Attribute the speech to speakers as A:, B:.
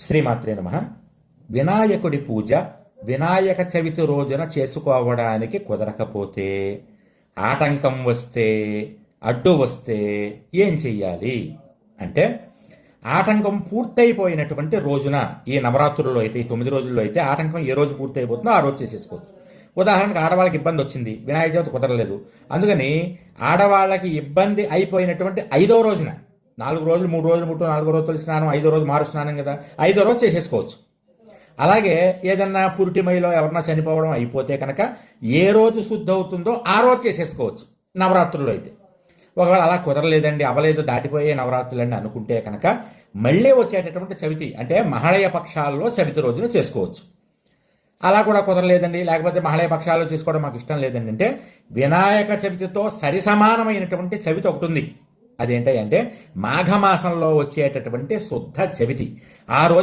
A: శ్రీమాత్రే నమః. వినాయకుడి పూజ వినాయక చవితి రోజున చేసుకోవడానికి కుదరకపోతే, ఆటంకం వస్తే, అడ్డు వస్తే ఏం చెయ్యాలి అంటే, ఆటంకం పూర్తయిపోయినటువంటి రోజున, ఈ నవరాత్రుల్లో అయితే, ఈ 9 రోజుల్లో అయితే ఆటంకం ఏ రోజు పూర్తయిపోతుందో ఆ రోజు చేసేసుకోవచ్చు. ఉదాహరణకు ఆడవాళ్ళకి ఇబ్బంది వచ్చింది, వినాయక చవితి కుదరలేదు, అందుకని ఆడవాళ్ళకి ఇబ్బంది అయిపోయినటువంటి 5వ రోజున, 4 రోజులు 3 రోజులు ముట్టు, 4 రోజులు తొలి స్నానం, 5వ రోజు మారు స్నానం కదా, 5వ రోజు చేసేసుకోవచ్చు. అలాగే ఏదన్నా పురిటిమయిలో ఎవరన్నా చనిపోవడం అయిపోతే కనుక ఏ రోజు శుద్ధి అవుతుందో ఆ రోజు చేసేసుకోవచ్చు నవరాత్రుల్లో అయితే. ఒకవేళ అలా కుదరలేదండి, అవలేదు, దాటిపోయే నవరాత్రులండి అనుకుంటే కనుక మళ్ళీ వచ్చేటటువంటి చవితి అంటే మహాళయ పక్షాల్లో చవితి రోజున చేసుకోవచ్చు. అలా కూడా కుదరలేదండి, లేకపోతే మహాళయ పక్షాల్లో చేసుకోవడం మాకు ఇష్టం లేదండి అంటే, వినాయక చవితితో సరిసమానమైనటువంటి చవితి ఒకటి ఉంది. అదేంటంటే మాఘమాసంలో వచ్చేటటువంటి శుద్ధ చవితి. ఆ రోజు